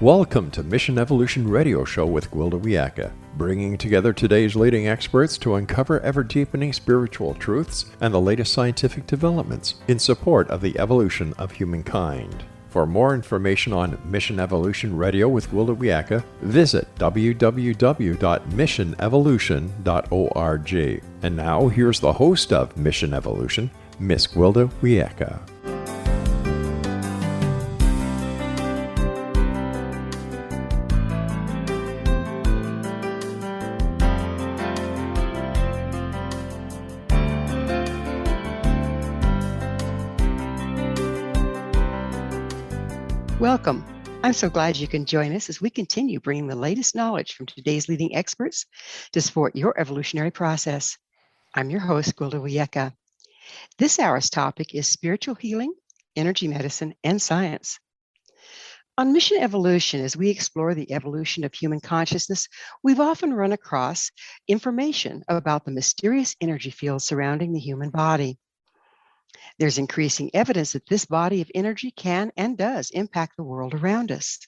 Welcome to Mission Evolution Radio Show with Gwilda Wiyaka, bringing together today's leading experts to uncover ever-deepening spiritual truths and the latest scientific developments in support of the evolution of humankind. For more information on Mission Evolution Radio with Gwilda Wiyaka, visit www.missionevolution.org. And now, here's the host of Mission Evolution, Miss Gwilda Wiyaka. Welcome. I'm so glad you can join us as we continue bringing the latest knowledge from today's leading experts to support your evolutionary process. I'm your host, Gwilda Wiyaka. This hour's topic is spiritual healing, energy medicine, and science. On Mission Evolution, as we explore the evolution of human consciousness, we've often run across information about the mysterious energy field surrounding the human body. There's increasing evidence that this body of energy can and does impact the world around us.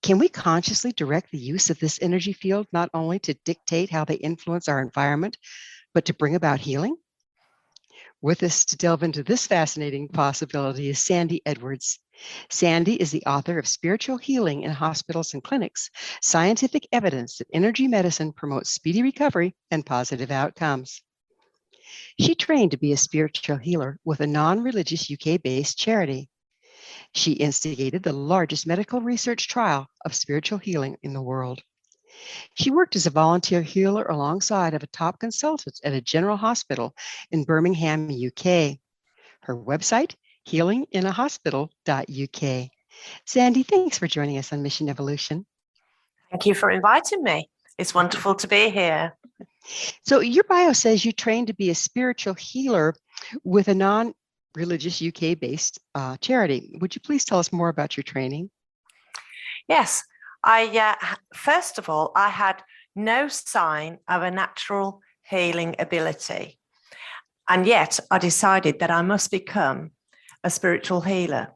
Can we consciously direct the use of this energy field not only to dictate how they influence our environment, but to bring about healing? With us to delve into this fascinating possibility is Sandy Edwards. Sandy is the author of Spiritual Healing in Hospitals and Clinics, Scientific Evidence that Energy Medicine Promotes Speedy Recovery and Positive Outcomes. She trained to be a spiritual healer with a non-religious UK-based charity. She instigated the largest medical research trial of spiritual healing in the world. She worked as a volunteer healer alongside of a top consultant at a general hospital in Birmingham, UK. Her website, healinginahospital.uk. Sandy, thanks for joining us on Mission Evolution. Thank you for inviting me. It's wonderful to be here. So your bio says you trained to be a spiritual healer with a non-religious UK-based charity. Would you please tell us more about your training? Yes. First of all, I had no sign of a natural healing ability. And yet I decided that I must become a spiritual healer.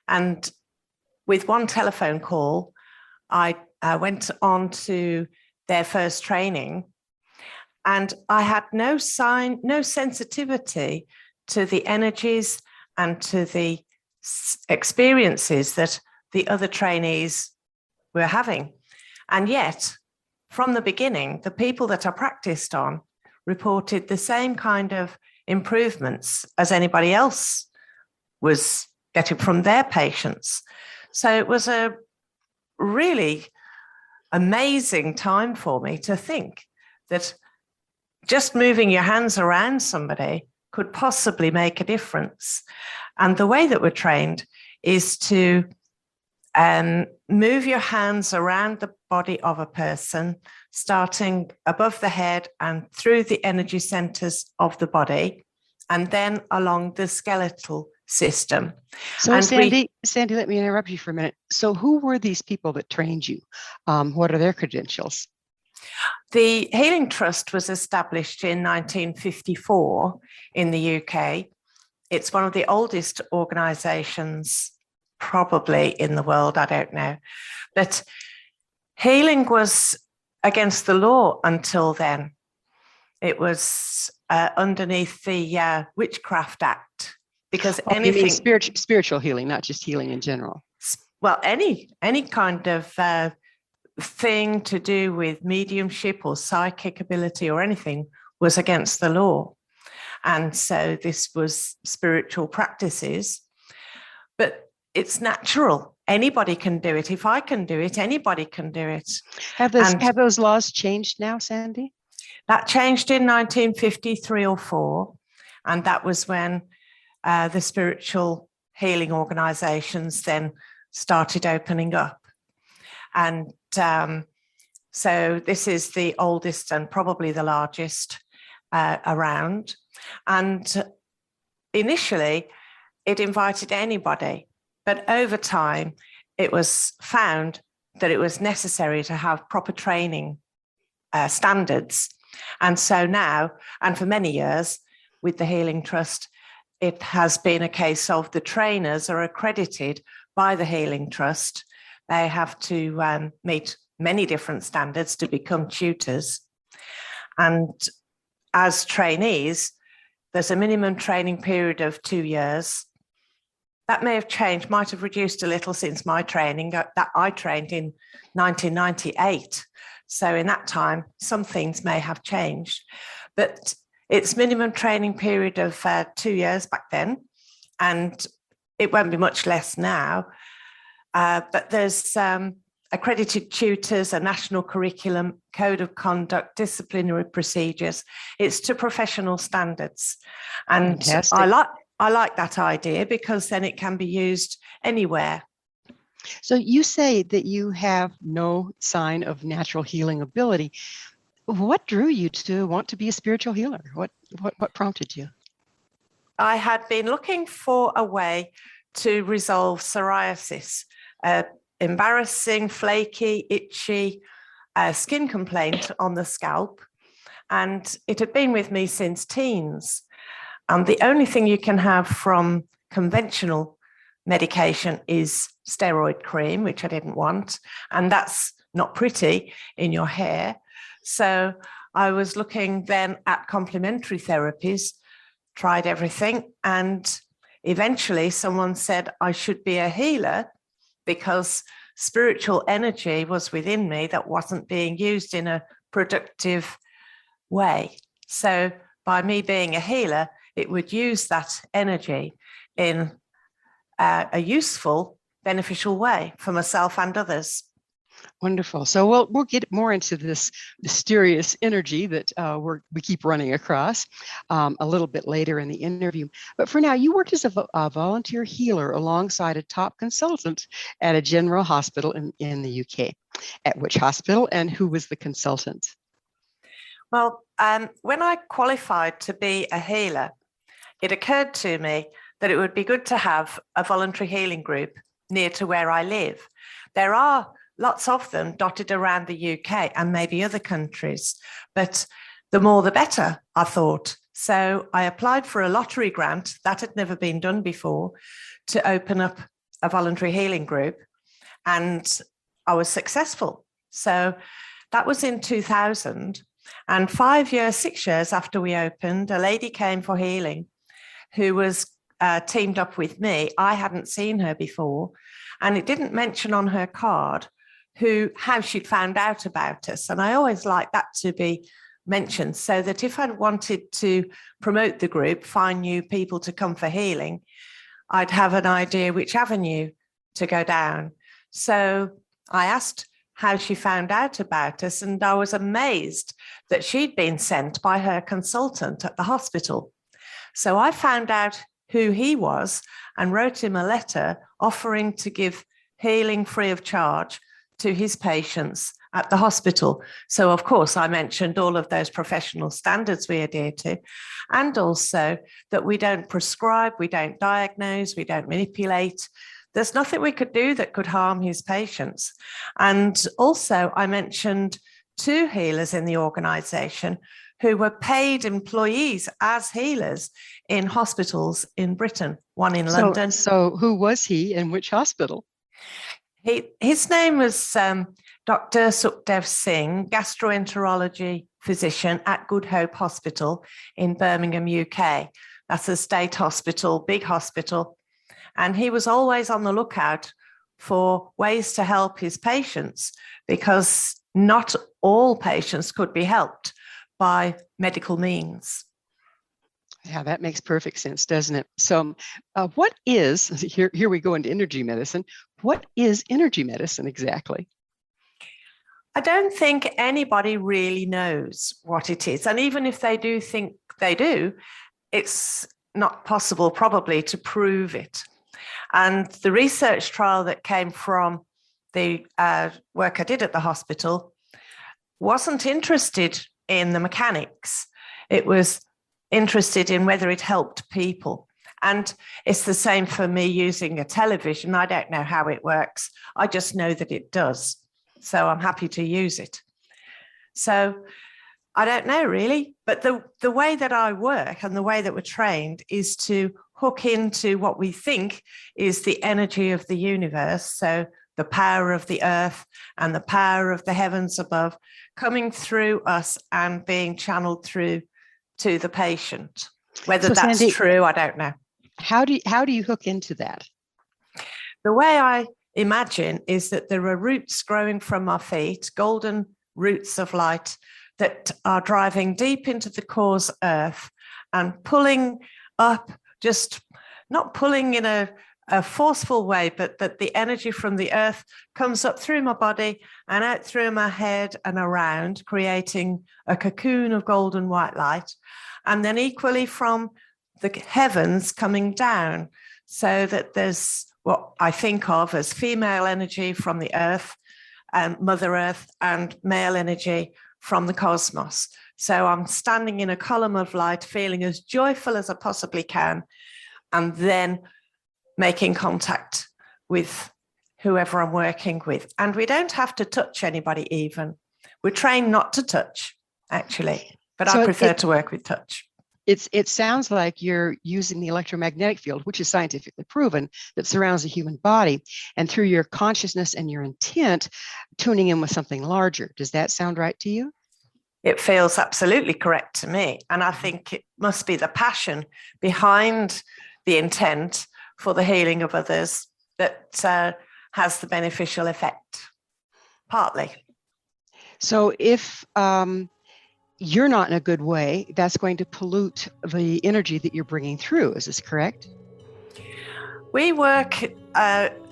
And with one telephone call, I went on to their first training. And I had no sensitivity to the energies and to the experiences that the other trainees were having. And yet, from the beginning, the people that I practiced on reported the same kind of improvements as anybody else was getting from their patients. So it was a really amazing time for me to think that just moving your hands around somebody could possibly make a difference. And the way that we're trained is to move your hands around the body of a person, starting above the head and through the energy centers of the body, and then along the skeletal system. So Sandy, let me interrupt you for a minute. So who were these people that trained you? What are their credentials? The Healing Trust was established in 1954 in the UK. It's one of the oldest organisations probably in the world, I don't know. But healing was against the law until then. It was underneath the Witchcraft Act, because anything... You mean spiritual healing, not just healing in general? Well, any kind of... thing to do with mediumship or psychic ability or anything was against the law. And so this was spiritual practices, but it's natural. Anybody can do it. If I can do it, anybody can do it. Have those laws changed now, Sandy? That changed in 1953 or 4. And that was when the spiritual healing organizations then started opening up. And so this is the oldest and probably the largest around. And initially, it invited anybody. But over time, it was found that it was necessary to have proper training standards. And so now, and for many years, with the Healing Trust, it has been a case of the trainers are accredited by the Healing Trust They have to meet many different standards to become tutors. And as trainees, there's a minimum training period of 2 years. That may have changed, might have reduced a little since my training. That I trained in 1998. So in that time, some things may have changed. But it's minimum training period of 2 years back then. And it won't be much less now. But there's accredited tutors, a national curriculum, code of conduct, disciplinary procedures. It's to professional standards. And Fantastic. I like that idea because then it can be used anywhere. So you say that you have no sign of natural healing ability. What drew you to want to be a spiritual healer? What prompted you? I had been looking for a way to resolve psoriasis, embarrassing, flaky, itchy skin complaint on the scalp. And it had been with me since teens. The only thing you can have from conventional medication is steroid cream, which I didn't want. And that's not pretty in your hair. So I was looking then at complementary therapies, tried everything. And eventually someone said I should be a healer because spiritual energy was within me that wasn't being used in a productive way. So by me being a healer, it would use that energy in a useful, beneficial way for myself and others. Wonderful. So we'll get more into this mysterious energy that we keep running across a little bit later in the interview. But for now, you worked as a volunteer healer alongside a top consultant at a general hospital in the UK. At which hospital and who was the consultant? Well, when I qualified to be a healer, it occurred to me that it would be good to have a voluntary healing group near to where I live. There are lots of them dotted around the UK and maybe other countries, but the more the better, I thought. So I applied for a lottery grant that had never been done before to open up a voluntary healing group, and I was successful. So that was in 2000, and 6 years after we opened, a lady came for healing who was teamed up with me. I hadn't seen her before, and it didn't mention on her card how she'd found out about us. And I always like that to be mentioned, so that if I wanted to promote the group, find new people to come for healing, I'd have an idea which avenue to go down. So I asked how she found out about us, and I was amazed that she'd been sent by her consultant at the hospital. So I found out who he was and wrote him a letter offering to give healing free of charge to his patients at the hospital. So, of course, I mentioned all of those professional standards we adhere to, and also that we don't prescribe, we don't diagnose, we don't manipulate. There's nothing we could do that could harm his patients. And also, I mentioned 2 healers in the organisation who were paid employees as healers in hospitals in Britain, one in London. So who was he and which hospital? His name was Dr. Sukhdev Singh, gastroenterology physician at Good Hope Hospital in Birmingham, UK. That's a state hospital, big hospital. And he was always on the lookout for ways to help his patients, because not all patients could be helped by medical means. Yeah, that makes perfect sense, doesn't it? So what is, here we go into energy medicine. What is energy medicine exactly? I don't think anybody really knows what it is. And even if they do think they do, it's not possible probably to prove it. And the research trial that came from the work I did at the hospital wasn't interested in the mechanics. It was interested in whether it helped people. And it's the same for me using a television. I don't know how it works. I just know that it does. So I'm happy to use it. So I don't know really, but the way that I work and the way that we're trained is to hook into what we think is the energy of the universe. So the power of the earth and the power of the heavens above coming through us and being channeled through to the patient. Whether So, that's Sandy, true, I don't know. how do you hook into that? The way I imagine is that there are roots growing from our feet, golden roots of light that are driving deep into the core's earth and pulling up, just not pulling in a forceful way, but that the energy from the earth comes up through my body and out through my head and around, creating a cocoon of golden white light. And then equally from the heavens coming down, so that there's what I think of as female energy from the earth and Mother Earth, and male energy from the cosmos. So I'm standing in a column of light, feeling as joyful as I possibly can, and then making contact with whoever I'm working with. And we don't have to touch anybody even. We're trained not to touch, actually, but So I prefer to work with touch. It sounds like you're using the electromagnetic field, which is scientifically proven, that surrounds the human body, and through your consciousness and your intent, tuning in with something larger. Does that sound right to you? It feels absolutely correct to me. And I think it must be the passion behind the intent for the healing of others that has the beneficial effect, partly. So if you're not in a good way, that's going to pollute the energy that you're bringing through. Is this correct? We work,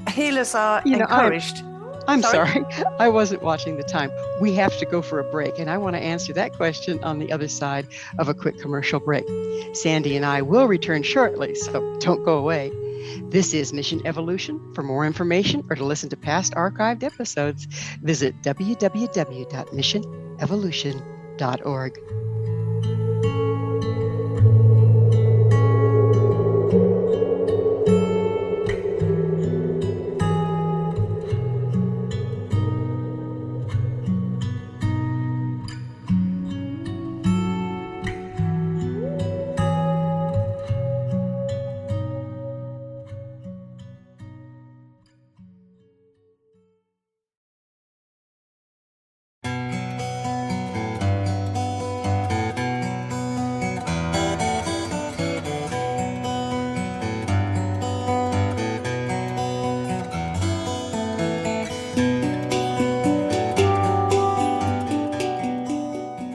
healers are encouraged. I'm sorry, I wasn't watching the time. We have to go for a break, and I want to answer that question on the other side of a quick commercial break. Sandy and I will return shortly, so don't go away. This is Mission Evolution. For more information or to listen to past archived episodes, visit www.missionevolution.org.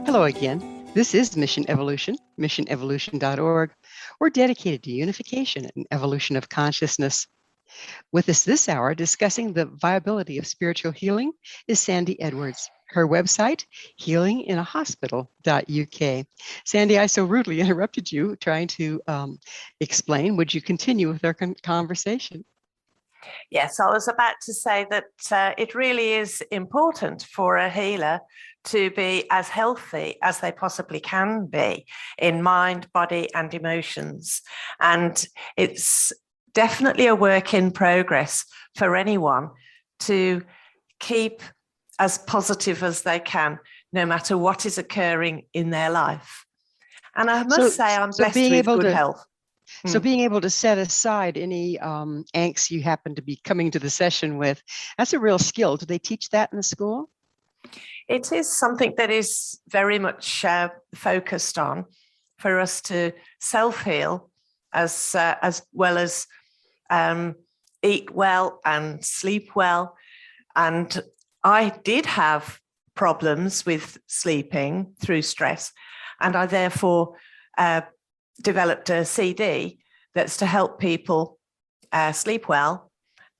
Hello again. This is Mission Evolution, missionevolution.org. We're dedicated to unification and evolution of consciousness. With us this hour discussing the viability of spiritual healing is Sandy Edwards. Her website, healinginahospital.uk. Sandy, I so rudely interrupted you trying to explain. Would you continue with our conversation? Yes, I was about to say that it really is important for a healer to be as healthy as they possibly can be in mind, body, and emotions. And it's definitely a work in progress for anyone to keep as positive as they can, no matter what is occurring in their life. And I must say, I'm blessed with good health. So being able to set aside any angst you happen to be coming to the session with, that's a real skill. Do they teach that in the school? It is something that is very much focused on for us to self-heal as well as eat well and sleep well. And I did have problems with sleeping through stress, and I therefore developed a CD that's to help people sleep well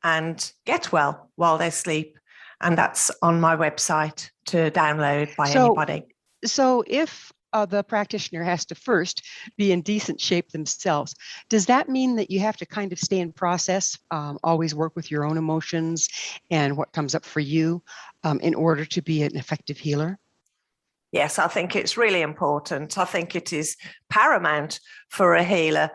and get well while they sleep. And that's on my website to download by anybody. So if the practitioner has to first be in decent shape themselves, does that mean that you have to kind of stay in process, always work with your own emotions and what comes up for you in order to be an effective healer? Yes, I think it's really important. I think it is paramount for a healer.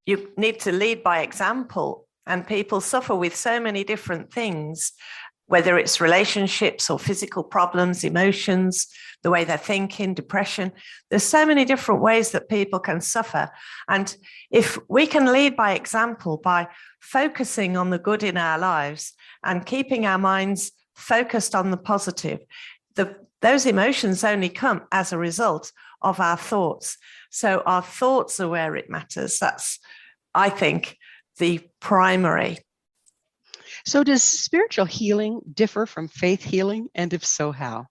You need to lead by example, and people suffer with so many different things whether it's relationships or physical problems, emotions, the way they're thinking, depression. There's so many different ways that people can suffer. And if we can lead by example, by focusing on the good in our lives and keeping our minds focused on the positive, those emotions only come as a result of our thoughts. So our thoughts are where it matters. That's, I think, the primary. So does spiritual healing differ from faith healing? And if so, how?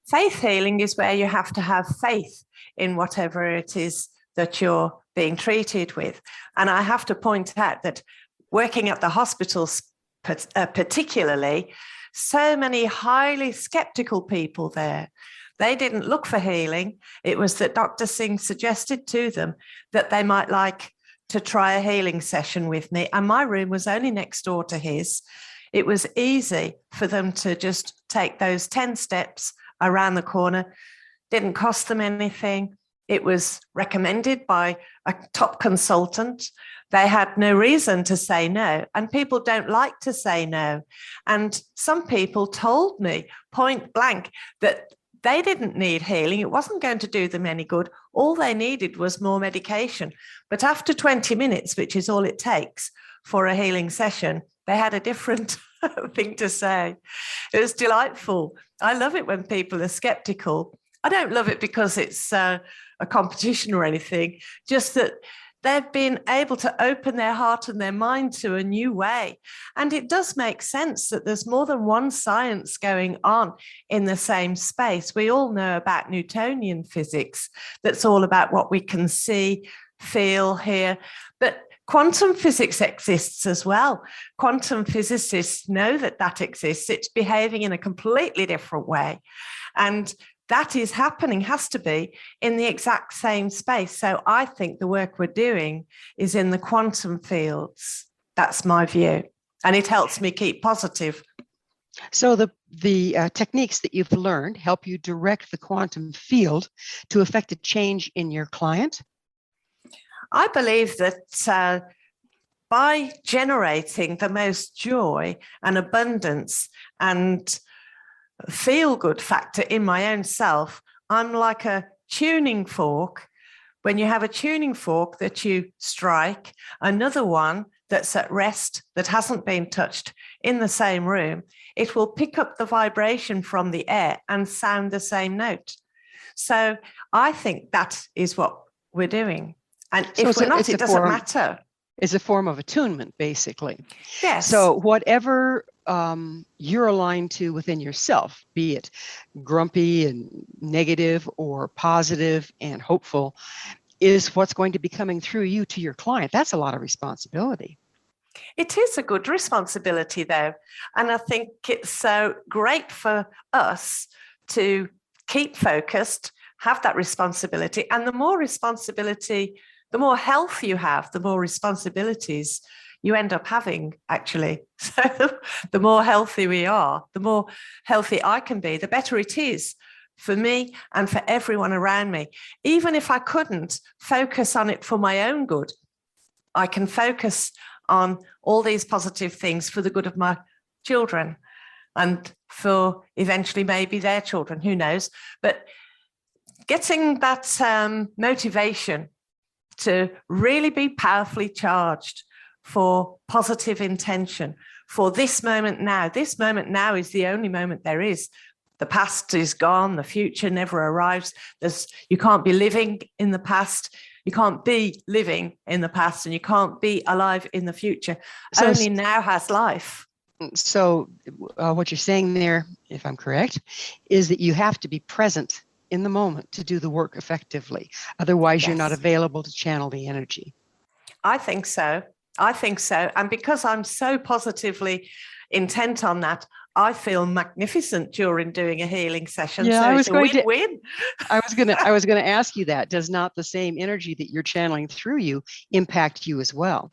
Faith healing is where you have to have faith in whatever it is that you're being treated with. And I have to point out that working at the hospitals particularly, so many highly skeptical people there. They didn't look for healing. It was that Dr. Singh suggested to them that they might like to try a healing session with me. And my room was only next door to his. It was easy for them to just take those 10 steps around the corner. Didn't cost them anything. It was recommended by a top consultant. They had no reason to say no. And people don't like to say no. And some people told me point blank that they didn't need healing. It wasn't going to do them any good. All they needed was more medication. But after 20 minutes, which is all it takes for a healing session, they had a different thing to say. It was delightful. I love it when people are skeptical. I don't love it because it's a competition or anything, just that they've been able to open their heart and their mind to a new way. And it does make sense that there's more than one science going on in the same space. We all know about Newtonian physics. That's all about what we can see, feel, hear. But quantum physics exists as well. Quantum physicists know that that exists. It's behaving in a completely different way. And that is happening, has to be, in the exact same space. So I think the work we're doing is in the quantum fields. That's my view. And it helps me keep positive. So the techniques that you've learned help you direct the quantum field to affect a change in your client? I believe that by generating the most joy and abundance and feel-good factor in my own self, I'm like a tuning fork. When you have a tuning fork that you strike, another one that's at rest, that hasn't been touched in the same room, it will pick up the vibration from the air and sound the same note. So I think that is what we're doing. And if we're not, it doesn't matter. It's a form of attunement, basically. Yes. So whatever you're aligned to within yourself, be it grumpy and negative or positive and hopeful, is what's going to be coming through you to your client. That's a lot of responsibility. It is a good responsibility, though. And I think it's so great for us to keep focused, have that responsibility. And the more responsibility, the more health you have, the more responsibilities you end up having, actually. So the more healthy we are, the more healthy I can be, the better it is for me and for everyone around me. Even if I couldn't focus on it for my own good, I can focus on all these positive things for the good of my children and for eventually maybe their children, who knows. But getting that motivation to really be powerfully charged for positive intention, for this moment now. This moment now is the only moment there is. The past is gone. The future never arrives. You can't be living in the past. You can't be living in the past, and you can't be alive in the future. So, only now has life. So what you're saying there, if I'm correct, is that you have to be present in the moment to do the work effectively. Otherwise, You're not available to channel the energy. I think so. And because I'm so positively intent on that, I feel magnificent during doing a healing session. Yeah, so it's a win-win. I was going to ask you that. Does not the same energy that you're channeling through you impact you as well?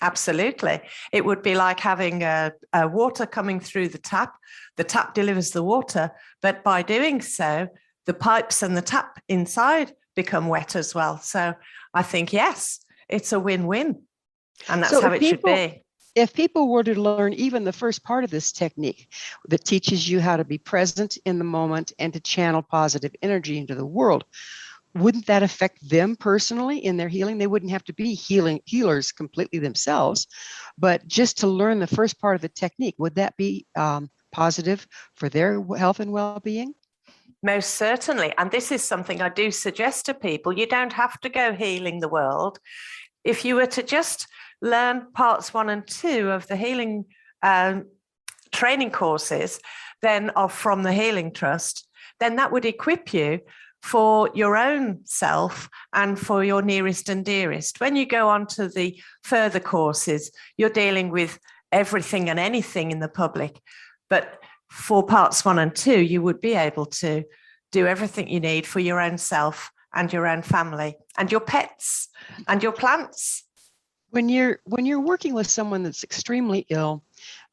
Absolutely. It would be like having a water coming through the tap. The tap delivers the water, but by doing so, the pipes and the tap inside become wet as well. So I think, yes, it's a win-win. And that's how it should be. If people were to learn even the first part of this technique that teaches you how to be present in the moment and to channel positive energy into the world, wouldn't that affect them personally in their healing? They wouldn't have to be healers completely themselves, but just to learn the first part of the technique, would that be positive for their health and well-being? Most certainly. And this is something I do suggest to people. You don't have to go healing the world. If you were to just learn parts 1 and 2 of the healing training courses, then from the Healing Trust, then that would equip you for your own self and for your nearest and dearest. When you go on to the further courses, you're dealing with everything and anything in the public. But for parts 1 and 2, you would be able to do everything you need for your own self and your own family and your pets and your plants. When you're working with someone that's extremely ill,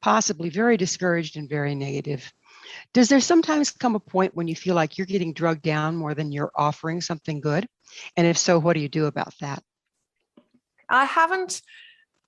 possibly very discouraged and very negative, does there sometimes come a point when you feel like you're getting drugged down more than you're offering something good? And if so, what do you do about that? I haven't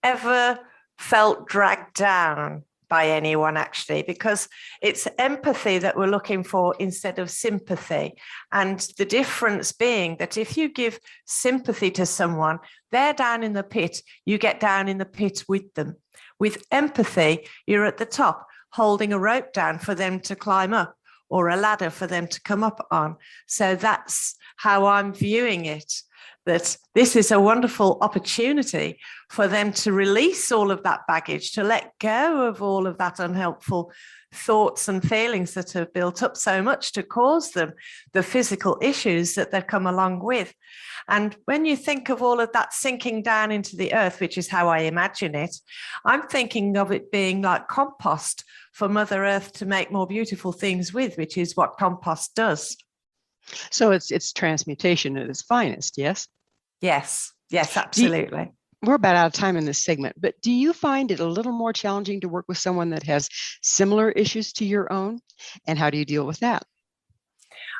ever felt dragged down by anyone, actually, because it's empathy that we're looking for instead of sympathy. And the difference being that if you give sympathy to someone, they're down in the pit, you get down in the pit with them. With empathy, you're at the top, holding a rope down for them to climb up or a ladder for them to come up on. So that's how I'm viewing it, that this is a wonderful opportunity for them to release all of that baggage, to let go of all of that unhelpful thoughts and feelings that have built up so much to cause them the physical issues that they've come along with. And when you think of all of that sinking down into the earth, which is how I imagine it, I'm thinking of it being like compost for Mother Earth to make more beautiful things with, which is what compost does. So it's transmutation at its finest, yes? Yes, absolutely. We're about out of time in this segment, but do you find it a little more challenging to work with someone that has similar issues to your own? And how do you deal with that?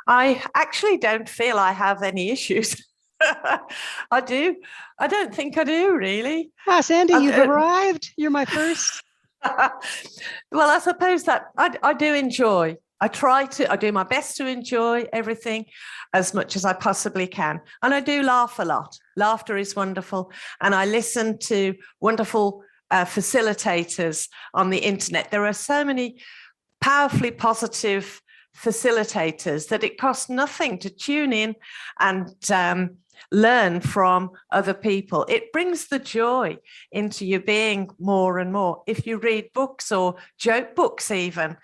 I actually don't feel I have any issues. I do. I don't think I do, really. Ah, Sandy, you've arrived. You're my first. Well, I suppose that I do enjoy. I do my best to enjoy everything as much as I possibly can. And I do laugh a lot. Laughter is wonderful. And I listen to wonderful facilitators on the internet. There are so many powerfully positive facilitators that it costs nothing to tune in and learn from other people. It brings the joy into your being more and more. If you read books or joke books even,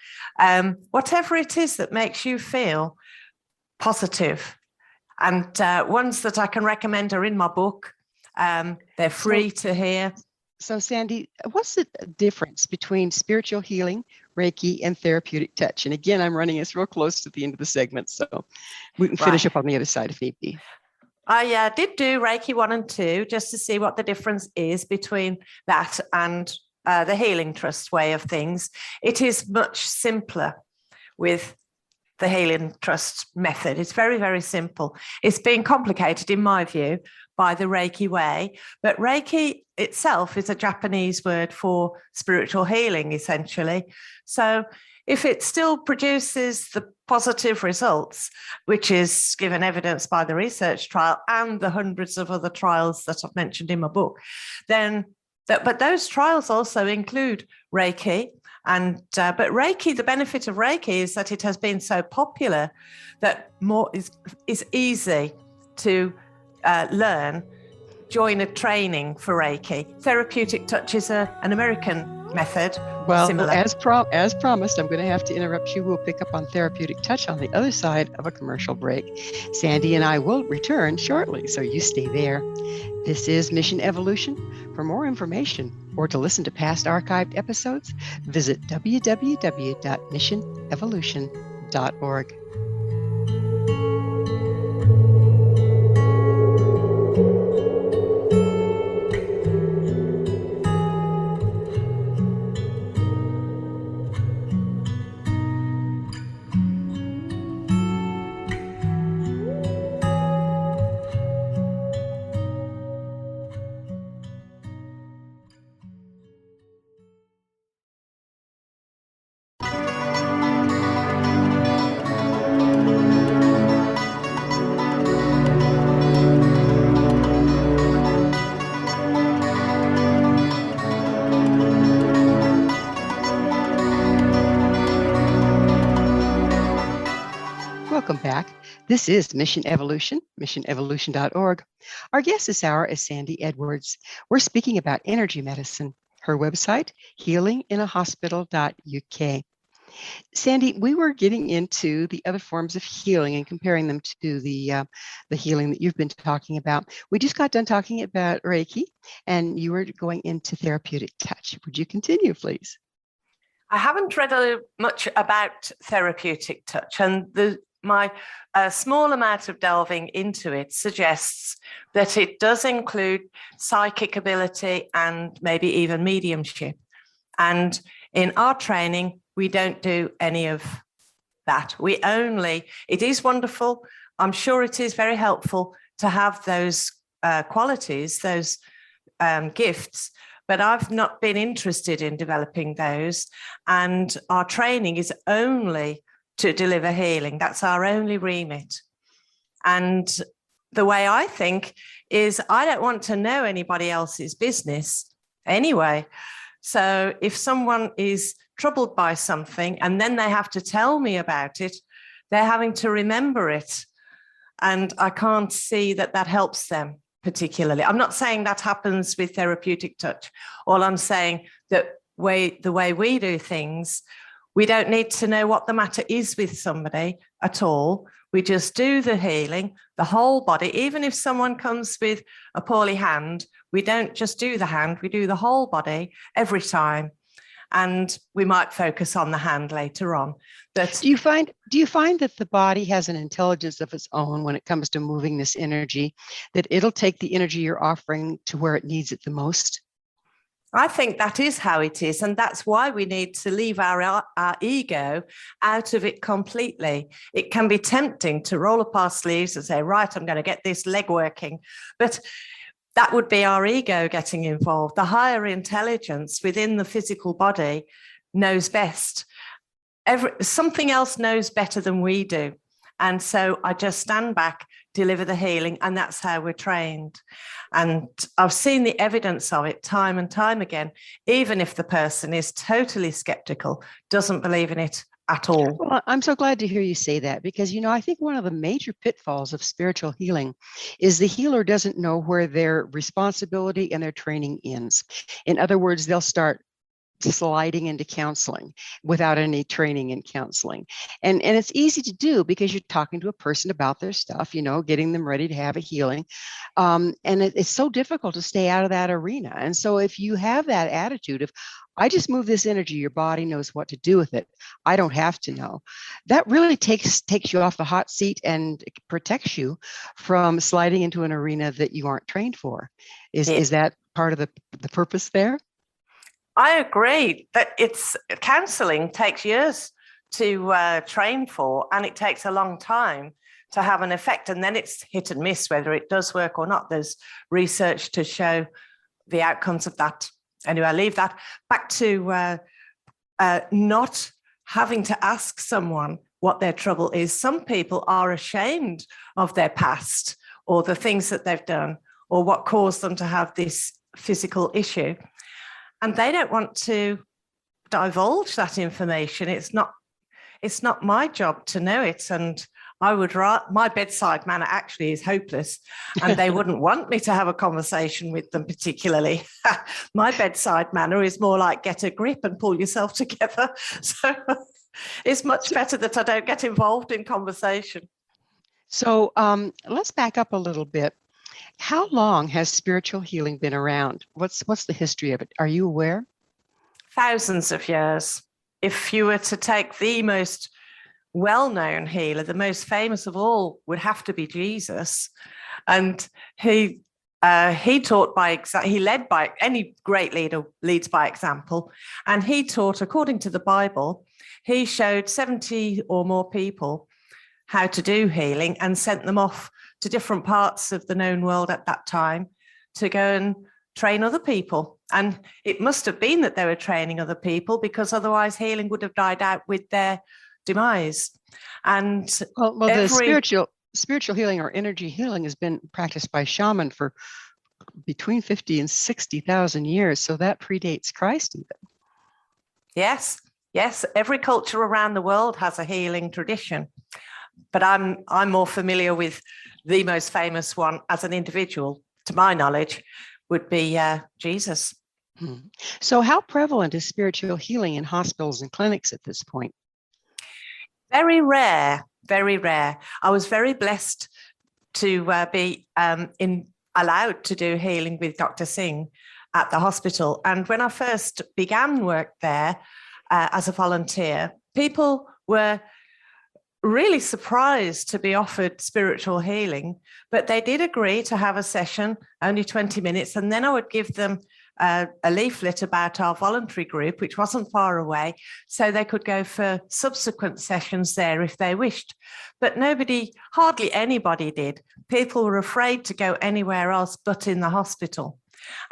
whatever it is that makes you feel positive. And ones that I can recommend are in my book. They're free to hear. So Sandy, what's the difference between spiritual healing, Reiki, and therapeutic touch? And again, I'm running us real close to the end of the segment, so we can finish up on the other side if need be. I did do Reiki 1 and 2 just to see what the difference is between that and the Healing Trust way of things. It is much simpler with the Healing Trust method. It's very, very simple. It's been complicated, in my view, by the Reiki way, but Reiki itself is a Japanese word for spiritual healing, essentially. So if it still produces the positive results, which is given evidence by the research trial and the hundreds of other trials that I've mentioned in my book, then but those trials also include Reiki. And but Reiki, the benefit of Reiki is that it has been so popular that more is easy to learn. Join a training for Reiki. Therapeutic touch is an American method. Well, similar. as promised, I'm going to have to interrupt you. We'll pick up on therapeutic touch on the other side of a commercial break. Sandy and I will return shortly, so you stay there. This is Mission Evolution. For more information or to listen to past archived episodes, visit www.missionevolution.org. This is Mission Evolution, missionevolution.org. Our guest this hour is Sandy Edwards. We're speaking about energy medicine. Her website, healinginahospital.uk. Sandy, we were getting into the other forms of healing and comparing them to the healing that you've been talking about. We just got done talking about Reiki, and you were going into therapeutic touch. Would you continue, please? I haven't read much about therapeutic touch, and my small amount of delving into it suggests that it does include psychic ability and maybe even mediumship. And in our training, we don't do any of that. It is wonderful. I'm sure it is very helpful to have those qualities, those gifts, but I've not been interested in developing those. And our training is only to deliver healing. That's our only remit. And the way I think is I don't want to know anybody else's business anyway. So if someone is troubled by something and then they have to tell me about it, they're having to remember it. And I can't see that helps them particularly. I'm not saying that happens with therapeutic touch. All I'm saying that the way we do things, we don't need to know what the matter is with somebody at all. We just do the healing, the whole body. Even if someone comes with a poorly hand, we don't just do the hand, we do the whole body every time. And we might focus on the hand later on. But do you find that the body has an intelligence of its own when it comes to moving this energy, that it'll take the energy you're offering to where it needs it the most? I think that is how it is. And that's why we need to leave our ego out of it completely. It can be tempting to roll up our sleeves and say, right, I'm going to get this leg working. But that would be our ego getting involved. The higher intelligence within the physical body knows best. Something else knows better than we do. And so I just stand back, deliver the healing, and that's how we're trained. And I've seen the evidence of it time and time again, even if the person is totally skeptical, doesn't believe in it at all. Well, I'm so glad to hear you say that, because, I think one of the major pitfalls of spiritual healing is the healer doesn't know where their responsibility and their training ends. In other words, they'll start sliding into counseling without any training in counseling. And it's easy to do because you're talking to a person about their stuff, getting them ready to have a healing. And it's so difficult to stay out of that arena. And so if you have that attitude of, I just move this energy, your body knows what to do with it, I don't have to know, that really takes you off the hot seat and protects you from sliding into an arena that you aren't trained for. Is that part of the purpose there? I agree that counselling takes years to train for, and it takes a long time to have an effect. And then it's hit and miss whether it does work or not. There's research to show the outcomes of that. Anyway, I leave that. Back to not having to ask someone what their trouble is. Some people are ashamed of their past or the things that they've done or what caused them to have this physical issue. And they don't want to divulge that information. It's not my job to know it. And my bedside manner actually is hopeless, and they wouldn't want me to have a conversation with them particularly. My bedside manner is more like get a grip and pull yourself together. So it's much better that I don't get involved in conversation. So let's back up a little bit. How long has spiritual healing been around? What's the history of it? Are you aware? Thousands of years. If you were to take the most well-known healer, the most famous of all would have to be Jesus. And he taught he led by, any great leader leads by example. And he taught, according to the Bible, he showed 70 or more people how to do healing and sent them off to different parts of the known world at that time to go and train other people. And it must have been that they were training other people, because otherwise healing would have died out with their demise. And the spiritual healing or energy healing has been practiced by shaman for between 50 and 60,000 years. So that predates Christ even. Yes. Every culture around the world has a healing tradition. but I'm more familiar with the most famous one as an individual, to my knowledge, would be Jesus. So how prevalent is spiritual healing in hospitals and clinics at this point? Very rare, very rare. I was very blessed to be allowed to do healing with Dr. Singh at the hospital. And when I first began work there as a volunteer, people were really surprised to be offered spiritual healing, but they did agree to have a session, only 20 minutes, and then I would give them a leaflet about our voluntary group, which wasn't far away, so they could go for subsequent sessions there if they wished. But hardly anybody did. People were afraid to go anywhere else but in the hospital.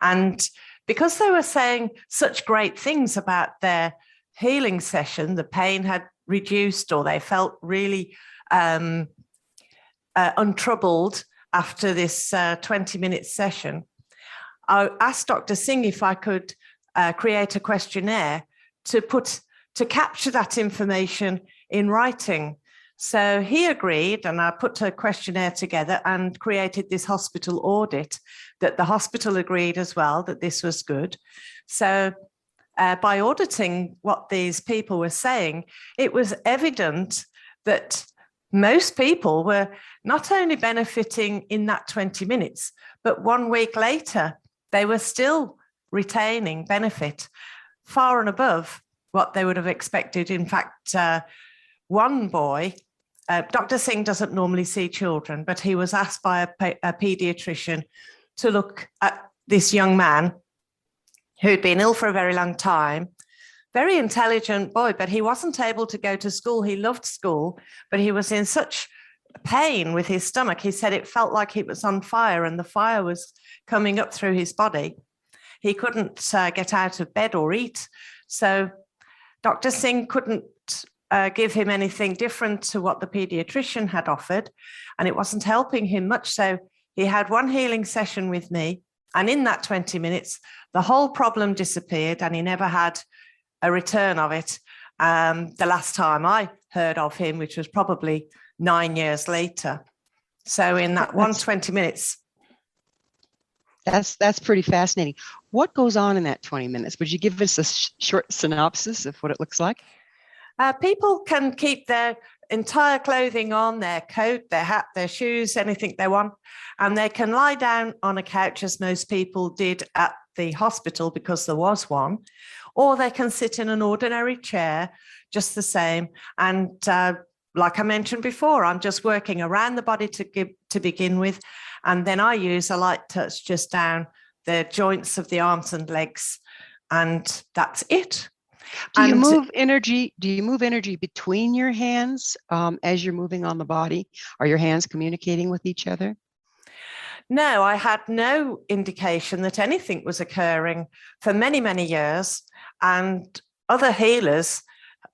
And because they were saying such great things about their healing session, the pain had reduced, or they felt really untroubled after this 20-minute session, I asked Dr. Singh if I could create a questionnaire to capture that information in writing. So he agreed, and I put a questionnaire together and created this hospital audit that the hospital agreed as well that this was good. So by auditing what these people were saying, it was evident that most people were not only benefiting in that 20 minutes, but 1 week later, they were still retaining benefit far and above what they would have expected. In fact, one boy, Dr. Singh doesn't normally see children, but he was asked by a pediatrician to look at this young man who'd been ill for a very long time, very intelligent boy, but he wasn't able to go to school. He loved school, but he was in such pain with his stomach. He said it felt like it was on fire and the fire was coming up through his body. He couldn't get out of bed or eat. So Dr. Singh couldn't give him anything different to what the pediatrician had offered, and it wasn't helping him much. So he had one healing session with me, and in that 20 minutes, the whole problem disappeared and he never had a return of it. The last time I heard of him, which was probably 9 years later. So in that 120 minutes. That's pretty fascinating. What goes on in that 20 minutes? Would you give us a short synopsis of what it looks like? People can keep their entire clothing on, their coat, their hat, their shoes, anything they want, and they can lie down on a couch, as most people did at the hospital because there was one, or they can sit in an ordinary chair just the same. And like I mentioned before, I'm just working around the body to begin with, and then I use a light touch just down the joints of the arms and legs, and that's it. Do you move energy between your hands as you're moving on the body? Are your hands communicating with each other? No, I had no indication that anything was occurring for many, many years. And other healers,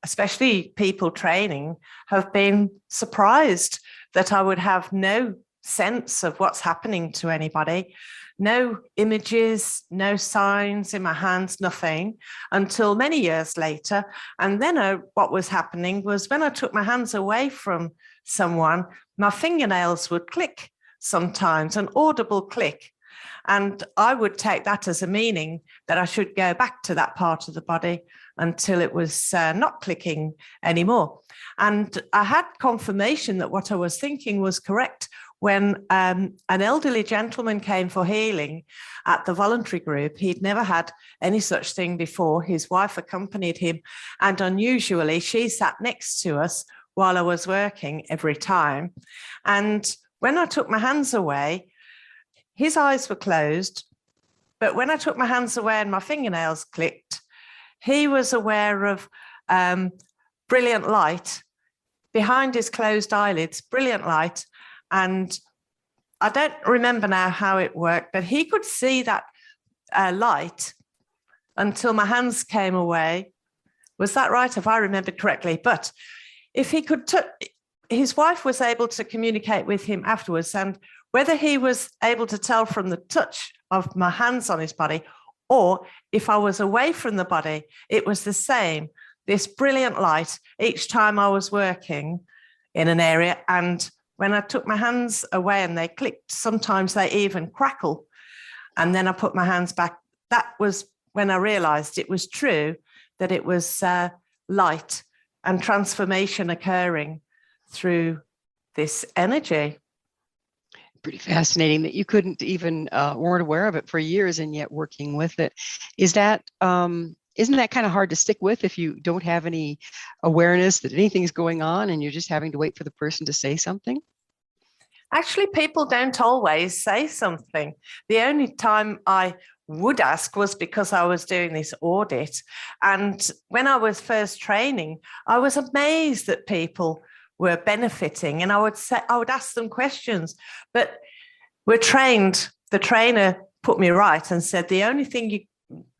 especially people training, have been surprised that I would have no sense of what's happening to anybody. No images, no signs in my hands, nothing, until many years later. And then what was happening was when I took my hands away from someone, my fingernails would click sometimes, an audible click. And I would take that as a meaning that I should go back to that part of the body until it was not clicking anymore. And I had confirmation that what I was thinking was correct when an elderly gentleman came for healing at the voluntary group. He'd never had any such thing before. His wife accompanied him, and unusually, she sat next to us while I was working every time. And when I took my hands away, his eyes were closed, but when I took my hands away and my fingernails clicked, he was aware of brilliant light behind his closed eyelids, brilliant light. And I don't remember now how it worked, but he could see that light until my hands came away. Was that right, if I remembered correctly? But if he could, his wife was able to communicate with him afterwards, and whether he was able to tell from the touch of my hands on his body, or if I was away from the body, it was the same. This brilliant light each time I was working, in an area. And when I took my hands away and they clicked, sometimes they even crackle. And then I put my hands back. That was when I realized it was true, that it was light and transformation occurring through this energy. Pretty fascinating that you couldn't even weren't aware of it for years and yet working with it. Is that isn't that kind of hard to stick with if you don't have any awareness that anything's going on and you're just having to wait for the person to say something? Actually, people don't always say something. The only time I would ask was because I was doing this audit. And when I was first training, I was amazed that people were benefiting, and I would ask them questions. But we're trained, the trainer put me right and said, the only thing you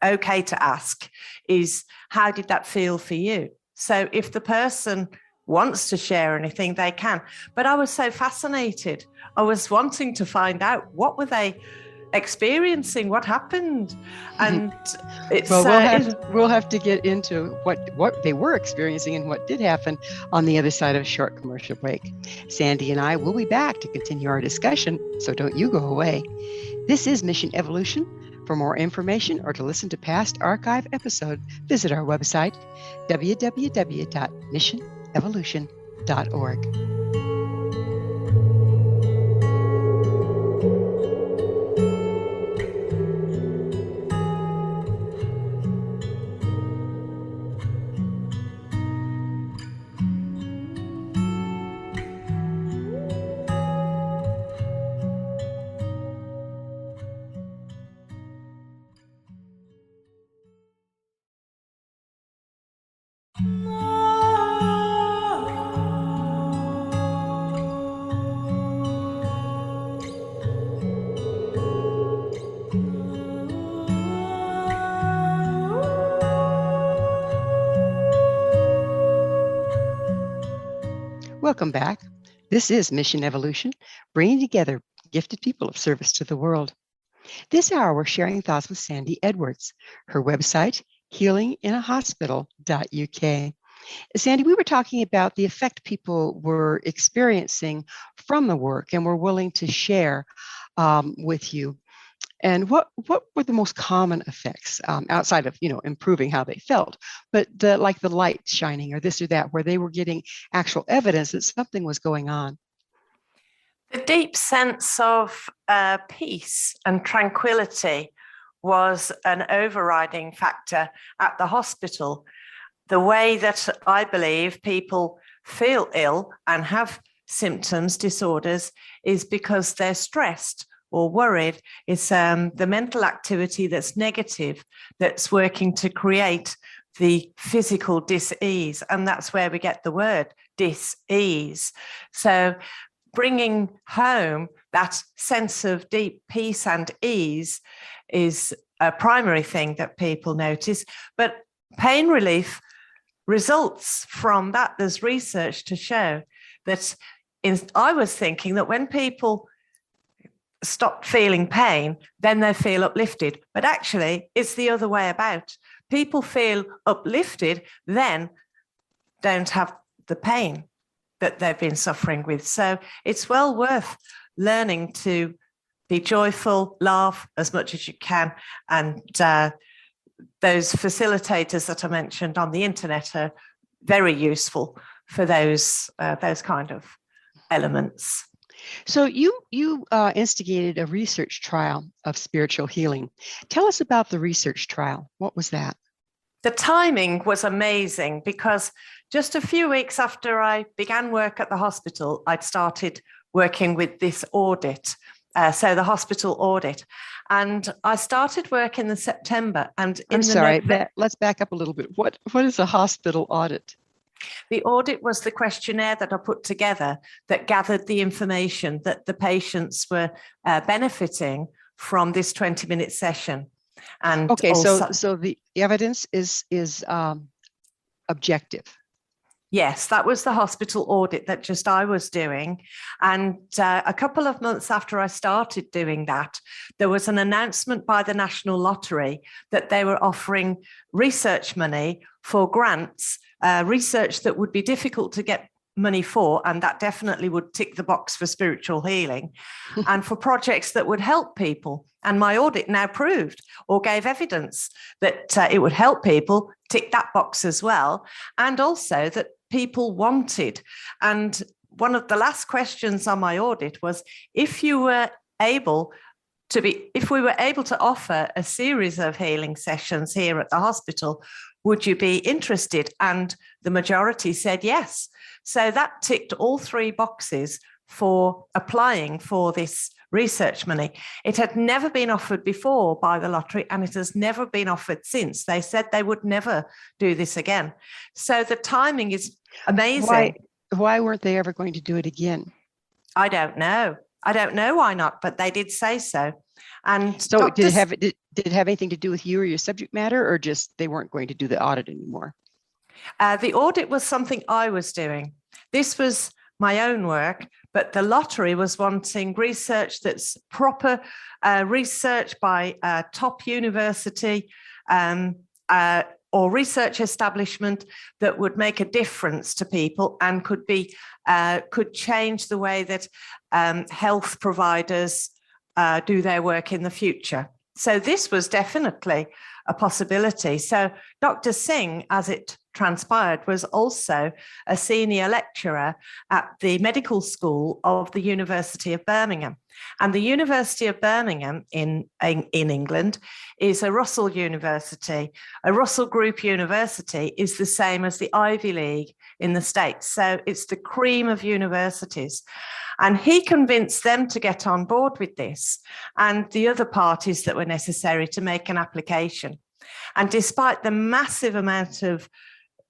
okay to ask is, how did that feel for you? So if the person wants to share anything, they can. But I was so fascinated. I was wanting to find out, what were they experiencing, what happened? And it's we'll have to get into what they were experiencing and what did happen on the other side of a short commercial break. Sandy and I will be back to continue our discussion, so don't you go away. This is Mission Evolution. For more information or to listen to past archive episodes, visit our website, www.missionevolution.org. Welcome back. This is Mission Evolution, bringing together gifted people of service to the world. This hour, we're sharing thoughts with Sandy Edwards. Her website, healinginahospital.uk. Sandy, we were talking about the effect people were experiencing from the work and were willing to share with you. And what were the most common effects outside of, improving how they felt, but like the light shining or this or that, where they were getting actual evidence that something was going on? The deep sense of peace and tranquility was an overriding factor at the hospital. The way that I believe people feel ill and have symptoms, disorders, is because they're stressed or worried. It's the mental activity that's negative that's working to create the physical dis-ease. And that's where we get the word dis-ease. So bringing home that sense of deep peace and ease is a primary thing that people notice. But pain relief results from that. There's research to show that I was thinking that when people stop feeling pain, then they feel uplifted. But actually, it's the other way about. People feel uplifted, then don't have the pain that they've been suffering with. So it's well worth learning to be joyful, laugh as much as you can. And those facilitators that I mentioned on the internet are very useful for those kind of elements. So you instigated a research trial of spiritual healing. Tell us about the research trial. What was that? The timing was amazing because just a few weeks after I began work at the hospital, I'd started working with this audit, so the hospital audit. And I started work in September. And let's back up a little bit. What is a hospital audit? The audit was the questionnaire that I put together that gathered the information that the patients were benefiting from this 20-minute session. And okay, so the evidence is objective. Yes, that was the hospital audit that just I was doing. And a couple of months after I started doing that, there was an announcement by the National Lottery that they were offering research money for grants, research that would be difficult to get money for, and that definitely would tick the box for spiritual healing, and for projects that would help people. And my audit now proved or gave evidence that it would help people, tick that box as well, and also that people wanted. And one of the last questions on my audit was, if we were able to offer a series of healing sessions here at the hospital, would you be interested? And the majority said yes. So that ticked all 3 boxes for applying for this research money. It had never been offered before by the lottery, and it has never been offered since. They said they would never do this again. So the timing is amazing. Why weren't they ever going to do it again? I don't know. I don't know why not, but they did say so. And so did it have anything to do with you or your subject matter, or just they weren't going to do the audit anymore? The audit was something I was doing. This was my own work, but the lottery was wanting research that's proper research by a top university or research establishment that would make a difference to people and could change the way that health providers do their work in the future. So this was definitely a possibility. So Dr. Singh, as it transpired, was also a senior lecturer at the medical school of the University of Birmingham. And the University of Birmingham in England is a Russell University. A Russell Group university is the same as the Ivy League in the States. So it's the cream of universities. And he convinced them to get on board with this and the other parties that were necessary to make an application. And despite the massive amount of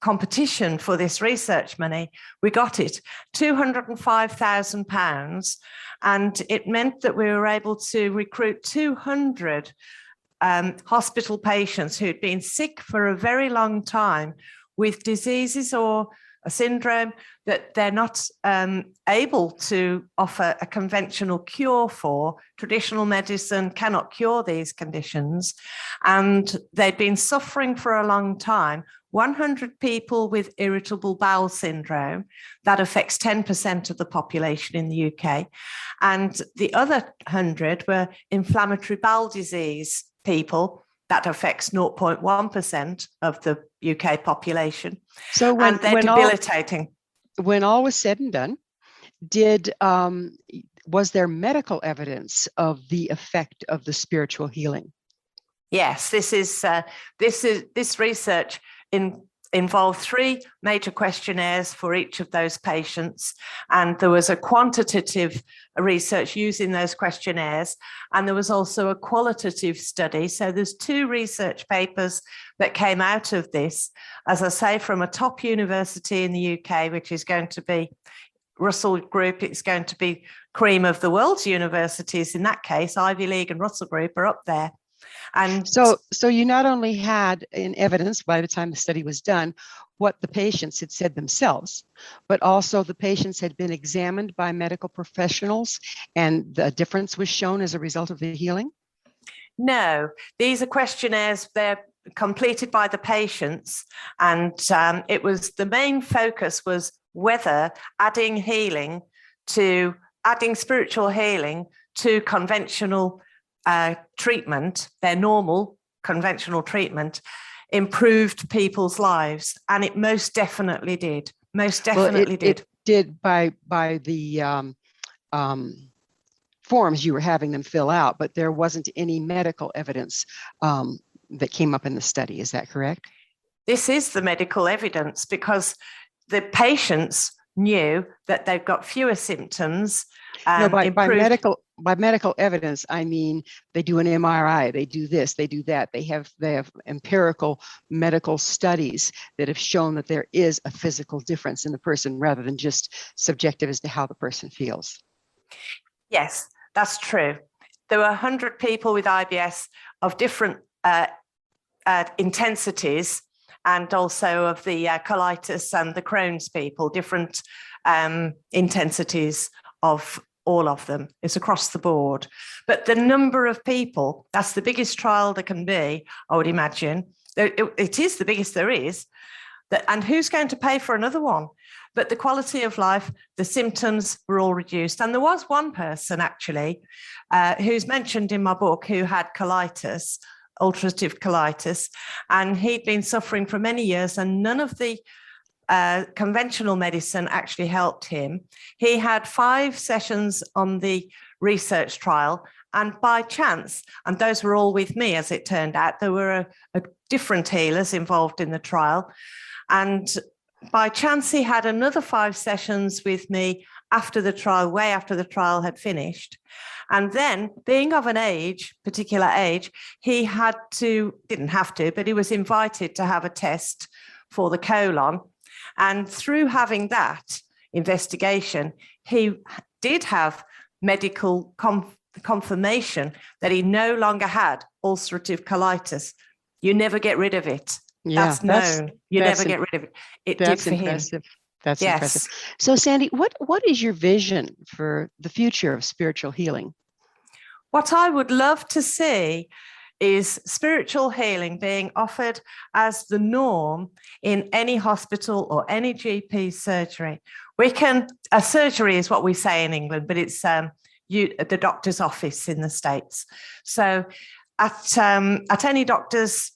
competition for this research money, we got it, £205,000. And it meant that we were able to recruit 200 hospital patients who'd been sick for a very long time with diseases or a syndrome that they're not able to offer a conventional cure for. Traditional medicine cannot cure these conditions. And they'd been suffering for a long time. 100 people with irritable bowel syndrome, that affects 10% of the population in the UK. And the other 100 were inflammatory bowel disease people. That affects 0.1% of the UK population. So and they're debilitating. When all was said and done, was there medical evidence of the effect of the spiritual healing? Yes, this research involved 3 major questionnaires for each of those patients, and there was a quantitative research using those questionnaires, and there was also a qualitative study. So there's 2 research papers that came out of this, as I say, from a top university in the UK, which is going to be Russell Group. It's going to be cream of the world's universities. In that case, Ivy League and Russell Group are up there. And so you not only had in evidence by the time the study was done what the patients had said themselves, but also the patients had been examined by medical professionals and the difference was shown as a result of the healing? No, these are questionnaires. They're completed by the patients, and it was the main focus was whether adding spiritual healing to conventional treatment, their normal conventional treatment, improved people's lives, and it most definitely did. It did by the forms you were having them fill out, but there wasn't any medical evidence that came up in the study. Is that correct? This is the medical evidence, because the patients knew that they've got fewer symptoms. No, by medical evidence, I mean they do an MRI, they do this, they do that. They have empirical medical studies that have shown that there is a physical difference in the person rather than just subjective as to how the person feels. Yes, that's true. There were 100 people with IBS of different intensities, and also of the colitis and the Crohn's people, different intensities of all of them. It's across the board. But the number of people, that's the biggest trial there can be, I would imagine. It is the biggest there is. And who's going to pay for another one? but the quality of life, the symptoms were all reduced. And there was one person actually who's mentioned in my book who had colitis, ulcerative colitis, and he'd been suffering for many years, and none of the conventional medicine actually helped him. He had 5 sessions on the research trial, and by chance, and those were all with me as it turned out, there were different healers involved in the trial, and by chance he had another 5 sessions with me after the trial, way after the trial had finished. And then, being of an particular age, he didn't have to, but he was invited to have a test for the colon. And through having that investigation, he did have medical confirmation that he no longer had ulcerative colitis. You never get rid of it. Yeah, that's known. You never get rid of it. It did for impressive. him. That's Yes. impressive. So, Sandy, what is your vision for the future of spiritual healing? What I would love to see is spiritual healing being offered as the norm in any hospital or any GP surgery. A surgery is what we say in England, but it's the doctor's office in the States. So at any doctor's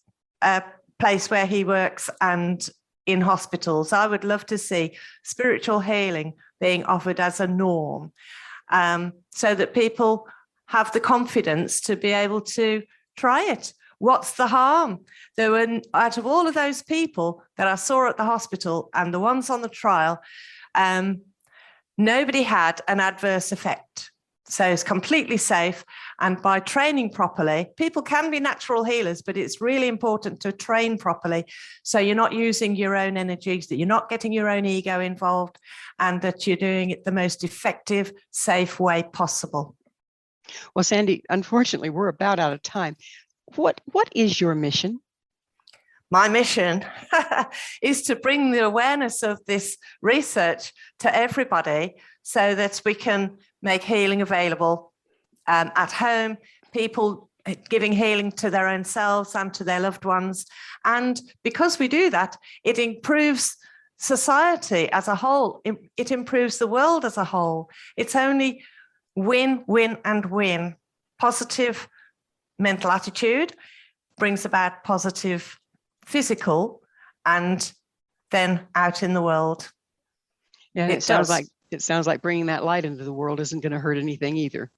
place where he works and in hospitals, I would love to see spiritual healing being offered as a norm, so that people have the confidence to be able to try it. What's the harm? There were, out of all of those people that I saw at the hospital and the ones on the trial, nobody had an adverse effect. So it's completely safe. And by training properly, people can be natural healers, but it's really important to train properly. So you're not using your own energies, that you're not getting your own ego involved, and that you're doing it the most effective, safe way possible. Well, Sandy, unfortunately, we're about out of time. What is your mission? My mission is to bring the awareness of this research to everybody so that we can make healing available at home, people giving healing to their own selves and to their loved ones. And because we do that, it improves society as a whole. It improves the world as a whole. It's only win, win, and win. Positive mental attitude brings about positive physical, and then out in the world. Yeah, it sounds like bringing that light into the world isn't going to hurt anything either.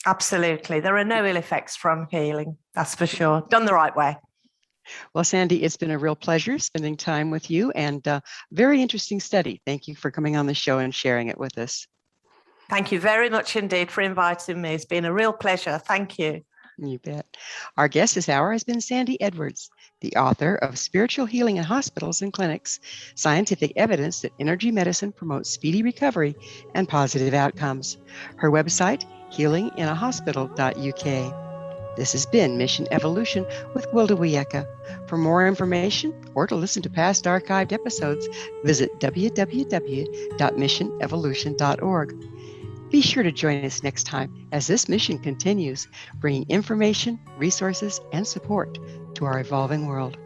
Absolutely. There are no ill effects from healing, that's for sure, done the right way. Well, Sandy, it's been a real pleasure spending time with you, and very interesting study. Thank you for coming on the show and sharing it with us. Thank you very much indeed for inviting me. It's been a real pleasure. Thank you. You bet. Our guest this hour has been Sandy Edwards, the author of Spiritual Healing in Hospitals and Clinics, Scientific Evidence that Energy Medicine Promotes Speedy Recovery and Positive Outcomes. Her website, healinginhospital.uk. This has been Mission Evolution with Gwilda Wiyaka. For more information or to listen to past archived episodes, visit www.missionevolution.org. Be sure to join us next time as this mission continues, bringing information, resources, and support to our evolving world.